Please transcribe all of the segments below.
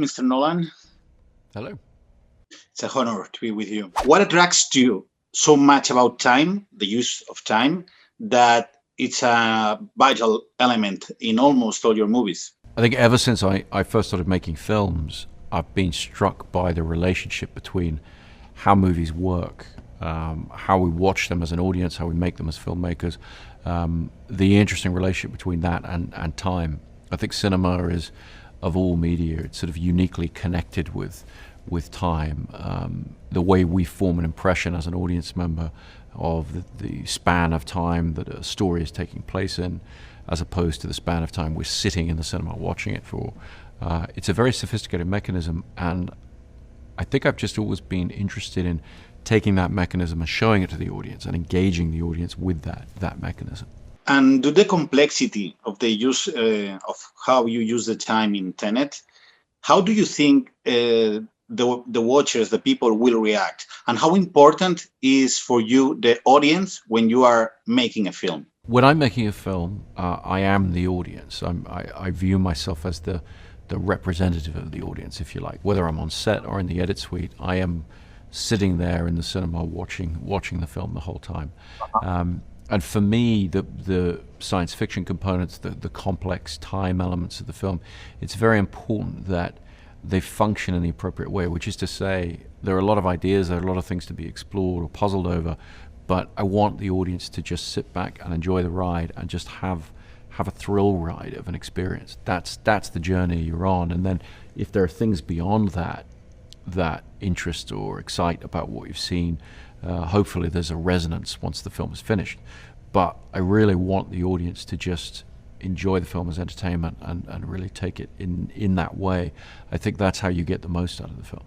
Mr. Nolan. Hello. It's a honor to be with you. What attracts you so much about time, the use of time, that it's a vital element in almost all your movies? I think ever since I first started making films, I've been struck by the relationship between how movies work, how we watch them as an audience, how we make them as filmmakers, the interesting relationship between that and time. I think cinema is, of all media, it's sort of uniquely connected with time. The way we form an impression as an audience member of the span of time that a story is taking place in, as opposed to the span of time we're sitting in the cinema watching it for. It's a very sophisticated mechanism, and I think I've just always been interested in taking that mechanism and showing it to the audience and engaging the audience with that mechanism. And do the complexity of the use of how you use the time in Tenet, how do you think the watchers, the people will react? And how important is for you the audience when you are making a film? When I'm making a film, I am the audience. I view myself as the representative of the audience, if you like. Whether I'm on set or in the edit suite, I am sitting there in the cinema watching the film the whole time. And for me, the science fiction components, the complex time elements of the film, it's very important that they function in the appropriate way, which is to say, there are a lot of ideas, there are a lot of things to be explored or puzzled over, but I want the audience to just sit back and enjoy the ride and just have a thrill ride of an experience. That's the journey you're on. And then if there are things beyond that interest or excite about what you've seen, hopefully there's a resonance once the film is finished. But I really want the audience to just enjoy the film as entertainment and really take it in that way. I think that's how you get the most out of the film.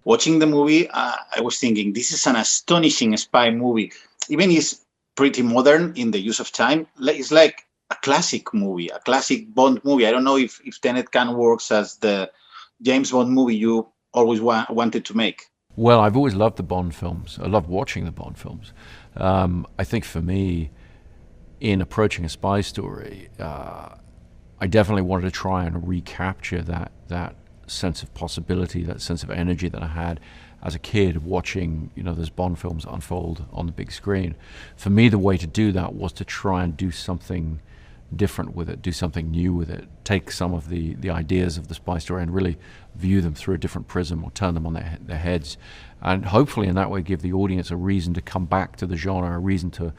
Watching the movie, I was thinking, this is an astonishing spy movie. Even it's pretty modern in the use of time. It's like a classic movie, a classic Bond movie. I don't know if Tenet can work as the James Bond movie you always wanted to make. Well, I've always loved the Bond films. I love watching the Bond films. I think for me, in approaching a spy story, I definitely wanted to try and recapture that sense of possibility, that sense of energy that I had as a kid watching, those Bond films unfold on the big screen. For me, the way to do that was to try and do something different with it, do something new with it, take some of the ideas of the spy story and really view them through a different prism or turn them on their heads, and hopefully in that way give the audience a reason to come back to the genre, a reason to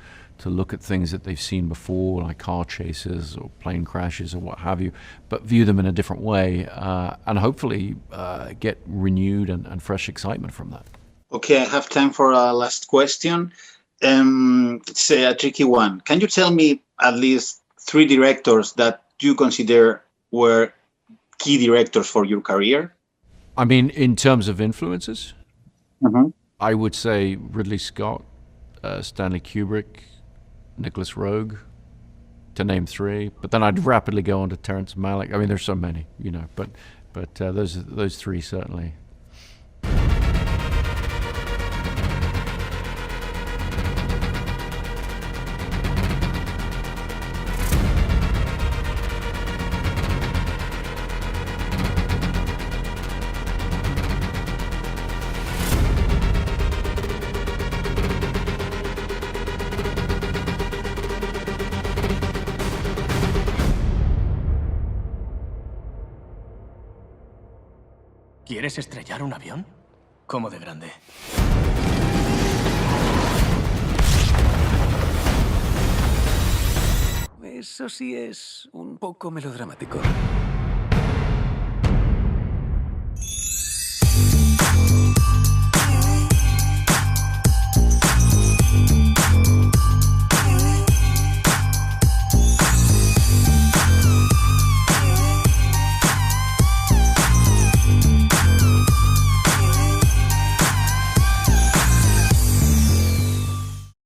look at things that they've seen before, like car chases or plane crashes or what have you, but view them in a different way, and hopefully get renewed and fresh excitement from that. Okay, I have time for a last question. It's a tricky one. Can you tell me at least 3 directors that you consider were key directors for your career? I mean, in terms of influences, Mm-hmm. I would say Ridley Scott, Stanley Kubrick, Nicholas Roeg, to name 3. But then I'd rapidly go on to Terrence Malick. I mean, there's so many, but those 3 certainly. ¿Quieres estrellar un avión? ¿Cómo de grande? Eso sí es un poco melodramático.